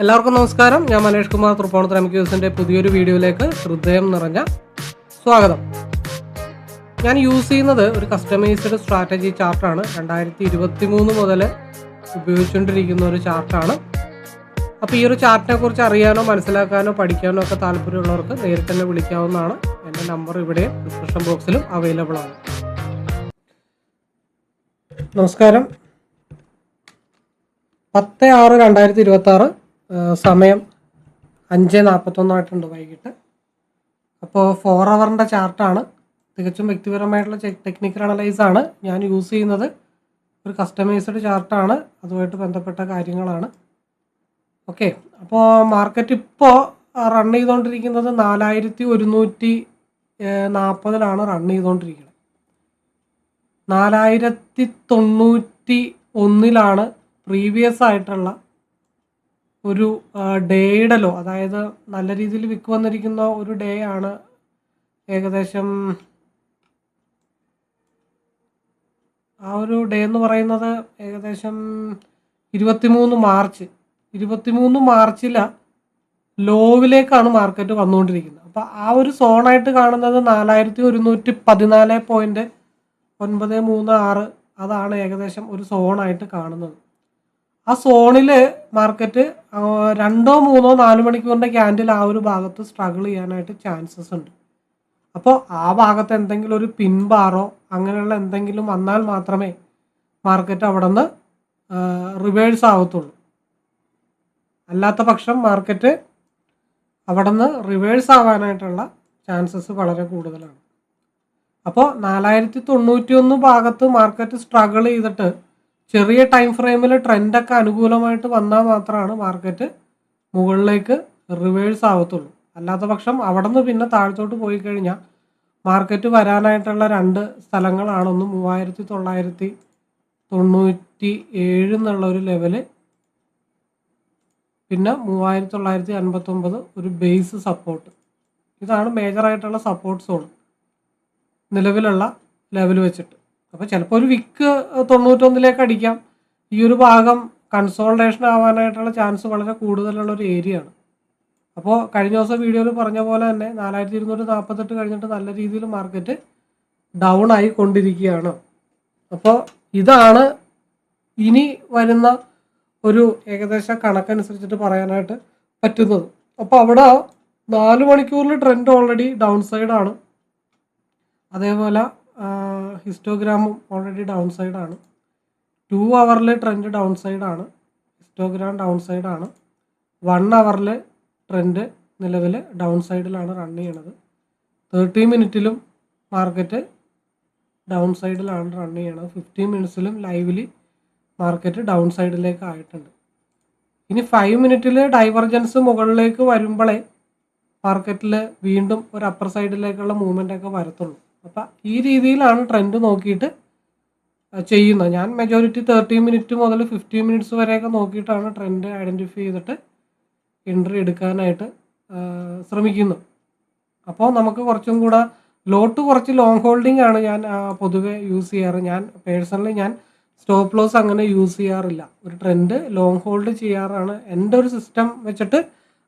എല്ലാവർക്കും നമസ്കാരം. ഞാൻ മനേഷ് കുമാർ തൃപ്പൂണിത്തുറ MQSന്റെ പുതിയൊരു വീഡിയോയിലേക്ക് ഹൃദയം നിറഞ്ഞ സ്വാഗതം. ഞാൻ യൂസ് ചെയ്യുന്നത് ഒരു കസ്റ്റമൈസ്ഡ് സ്ട്രാറ്റജി ചാർട്ടാണ്. 2023 മുതൽ ഉപയോഗിച്ചുകൊണ്ടിരിക്കുന്ന ഒരു ചാർട്ടാണ്. അപ്പോൾ ഈ ഒരു ചാർട്ടിനെ കുറിച്ച് അറിയാനോ മനസ്സിലാക്കാനോ പഠിക്കാനോ ഒക്കെ താല്പര്യമുള്ളവർക്ക് നേരിട്ട് തന്നെ വിളിക്കാവുന്നതാണ്. എൻ്റെ നമ്പർ ഇവിടെ ഡിസ്ക്രിപ്ഷൻ ബോക്സിലും അവൈലബിൾ ആണ്. നമസ്കാരം. 10/6/2026 സമയം 5:41 വൈകിട്ട്. അപ്പോൾ 4 ഹവറിൻ്റെ ചാർട്ടാണ്. തികച്ചും വ്യക്തിപരമായിട്ടുള്ള ടെക്നിക്കൽ അനലൈസാണ് ഞാൻ യൂസ് ചെയ്യുന്നത്. ഒരു കസ്റ്റമൈസ്ഡ് ചാർട്ടാണ്, അതുമായിട്ട് ബന്ധപ്പെട്ട കാര്യങ്ങളാണ്. ഓക്കെ, അപ്പോൾ മാർക്കറ്റ് ഇപ്പോൾ റൺ ചെയ്തുകൊണ്ടിരിക്കുന്നത് 4140 റൺ ചെയ്തുകൊണ്ടിരിക്കുന്നത്. 4091 പ്രീവിയസ് ആയിട്ടുള്ള ഒരു ഡേയുടെ ലോ, അതായത് നല്ല രീതിയിൽ വിക്ക് വന്നിരിക്കുന്ന ഒരു ഡേ ആണ്. ഏകദേശം ആ ഒരു ഡേ എന്ന് പറയുന്നത് ഏകദേശം 23 മാർച്ചിലാണ് ലോവിലേക്കാണ് മാർക്കറ്റ് വന്നുകൊണ്ടിരിക്കുന്നത്. അപ്പോൾ ആ ഒരു സോണായിട്ട് കാണുന്നത് 4114.936 അതാണ് ഏകദേശം ഒരു സോണായിട്ട് കാണുന്നത്. ആ സോണിൽ മാർക്കറ്റ് 2, 3, 4 മണിക്കൂറിൻ്റെ ക്യാൻഡിൽ ആ ഒരു ഭാഗത്ത് സ്ട്രഗിൾ ചെയ്യാനായിട്ട് ചാൻസസ് ഉണ്ട്. അപ്പോൾ ആ ഭാഗത്ത് എന്തെങ്കിലും ഒരു പിൻബാറോ അങ്ങനെയുള്ള എന്തെങ്കിലും വന്നാൽ മാത്രമേ മാർക്കറ്റ് അവിടെ നിന്ന് റിവേഴ്സ് ആവത്തുള്ളൂ. അല്ലാത്ത പക്ഷം മാർക്കറ്റ് അവിടെ നിന്ന് റിവേഴ്സ് ആവാനായിട്ടുള്ള ചാൻസസ് വളരെ കൂടുതലാണ്. അപ്പോൾ 4091 ഭാഗത്ത് മാർക്കറ്റ് സ്ട്രഗിൾ ചെയ്തിട്ട് ചെറിയ ടൈം ഫ്രെയിമിൽ ട്രെൻഡൊക്കെ അനുകൂലമായിട്ട് വന്നാൽ മാത്രമാണ് മാർക്കറ്റ് മുകളിലേക്ക് റിവേഴ്സ് ആവത്തുള്ളൂ. അല്ലാത്ത പക്ഷം അവിടെ നിന്ന് പിന്നെ താഴത്തോട്ട് പോയി കഴിഞ്ഞാൽ മാർക്കറ്റ് വരാനായിട്ടുള്ള 2 സ്ഥലങ്ങളാണ്. ഒന്ന് 3997 എന്നുള്ള ഒരു ലെവല്, പിന്നെ 3959 ഒരു ബേസ് സപ്പോർട്ട്. ഇതാണ് മേജറായിട്ടുള്ള സപ്പോർട്ട് സോൺ നിലവിലുള്ള ലെവൽ വെച്ചിട്ട്. അപ്പോൾ ചിലപ്പോൾ ഒരു വിക്ക് 91 അടിക്കാം. ഈ ഒരു ഭാഗം കൺസോൾട്ടേഷൻ ആവാനായിട്ടുള്ള ചാൻസ് വളരെ കൂടുതലുള്ള ഒരു ഏരിയ ആണ്. അപ്പോൾ കഴിഞ്ഞ ദിവസം വീഡിയോയിൽ പറഞ്ഞ പോലെ തന്നെ 4248 കഴിഞ്ഞിട്ട് നല്ല രീതിയിൽ മാർക്കറ്റ് ഡൗൺ ആയിക്കൊണ്ടിരിക്കുകയാണ്. അപ്പോൾ ഇതാണ് ഇനി വരുന്ന ഒരു ഏകദേശ കണക്കനുസരിച്ചിട്ട് പറയാനായിട്ട് പറ്റുന്നത്. അപ്പോൾ അവിടെ 4 മണിക്കൂറിൽ ട്രെൻഡ് ഓൾറെഡി ഡൗൺ സൈഡാണ്. അതേപോലെ ഹിസ്റ്റോഗ്രാമും ഓൾറെഡി ഡൗൺ സൈഡാണ്. 2 ഹവറിൽ ട്രെൻഡ് ഡൗൺ സൈഡാണ്, ഹിസ്റ്റോഗ്രാം ഡൗൺ സൈഡാണ്. 1 ഹവറിൽ ട്രെൻഡ് നിലവിൽ ഡൗൺ സൈഡിലാണ് റൺ ചെയ്യണത്. 30 മിനിറ്റിലും മാർക്കറ്റ് ഡൗൺ സൈഡിലാണ് റൺ ചെയ്യണത്. 15 മിനിറ്റ്സിലും ലൈവിലി മാർക്കറ്റ് ഡൗൺ സൈഡിലേക്ക് ആയിട്ടുണ്ട്. ഇനി 5 മിനിറ്റിൽ ഡൈവർജൻസ് മുകളിലേക്ക് വരുമ്പോഴേ മാർക്കറ്റിൽ വീണ്ടും ഒരു അപ്പർ സൈഡിലേക്കുള്ള മൂവ്മെൻ്റ് ഒക്കെ വരത്തുള്ളൂ. അപ്പം ഈ രീതിയിലാണ് ട്രെൻഡ് നോക്കിയിട്ട് ചെയ്യുന്നത്. ഞാൻ മെജോറിറ്റി 30 മിനിറ്റ് മുതൽ 15 മിനിറ്റ്സ് വരെയൊക്കെ നോക്കിയിട്ടാണ് ട്രെൻഡ് ഐഡൻറ്റിഫൈ ചെയ്തിട്ട് എൻട്രി എടുക്കാനായിട്ട് ശ്രമിക്കുന്നത്. അപ്പോൾ നമുക്ക് കുറച്ചും കൂടെ കുറച്ച് ലോങ് ഹോൾഡിംഗ് ആണ് ഞാൻ പൊതുവെ യൂസ് ചെയ്യാറ്. ഞാൻ പേഴ്സണലി സ്റ്റോപ്പ് ലോസ് അങ്ങനെ യൂസ് ചെയ്യാറില്ല. ഒരു ട്രെൻഡ് ലോങ് ഹോൾഡ് ചെയ്യാറാണ് എൻ്റെ ഒരു സിസ്റ്റം വെച്ചിട്ട്.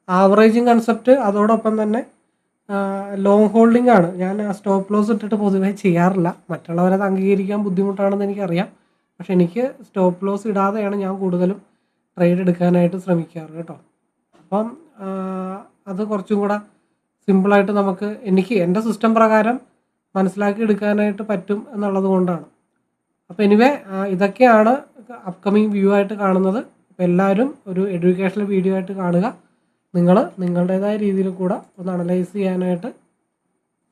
ആവറേജിങ് കൺസെപ്റ്റ് അതോടൊപ്പം തന്നെ ലോങ് ഹോൾഡിംഗ് ആണ്. ഞാൻ സ്റ്റോപ്പ് ലോസ് ഇട്ടിട്ട് പൊതുവേ ചെയ്യാറില്ല. മറ്റുള്ളവരത് അംഗീകരിക്കാൻ ബുദ്ധിമുട്ടാണെന്ന് എനിക്കറിയാം. പക്ഷെ എനിക്ക് സ്റ്റോപ്പ് ലോസ് ഇടാതെയാണ് ഞാൻ കൂടുതലും ട്രേഡ് എടുക്കാനായിട്ട് ശ്രമിക്കാറ് കേട്ടോ. അപ്പം അത് കുറച്ചും കൂടെ സിമ്പിളായിട്ട് എനിക്ക് എൻ്റെ സിസ്റ്റം പ്രകാരം മനസ്സിലാക്കി എടുക്കാനായിട്ട് പറ്റും എന്നുള്ളത് കൊണ്ടാണ്. അപ്പോൾ എനിവേ ഇതൊക്കെയാണ് അപ്കമിങ് വ്യൂ ആയിട്ട് കാണുന്നത്. അപ്പോൾ എല്ലാവരും ഒരു എഡ്യൂക്കേഷണൽ വീഡിയോ ആയിട്ട് കാണുക. നിങ്ങളുടേതായ രീതിയിൽ കൂടെ ഒന്ന് അനലൈസ് ചെയ്യാനായിട്ട്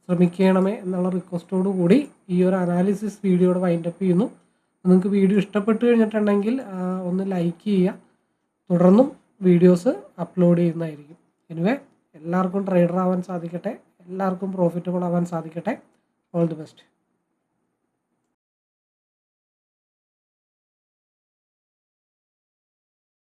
ശ്രമിക്കണമേ എന്നുള്ള റിക്വസ്റ്റോടു കൂടി ഈ ഒരു അനാലിസിസ് വീഡിയോയുടെ വൈൻഡപ്പ് ചെയ്യുന്നു. നിങ്ങൾക്ക് വീഡിയോ ഇഷ്ടപ്പെട്ട് കഴിഞ്ഞിട്ടുണ്ടെങ്കിൽ ഒന്ന് ലൈക്ക് ചെയ്യുക. തുടർന്നും വീഡിയോസ് അപ്ലോഡ് ചെയ്യുന്നതായിരിക്കും. എനിവേ എല്ലാവർക്കും ട്രേഡർ ആവാൻ സാധിക്കട്ടെ, എല്ലാവർക്കും പ്രോഫിറ്റബിൾ ആവാൻ സാധിക്കട്ടെ. All the best.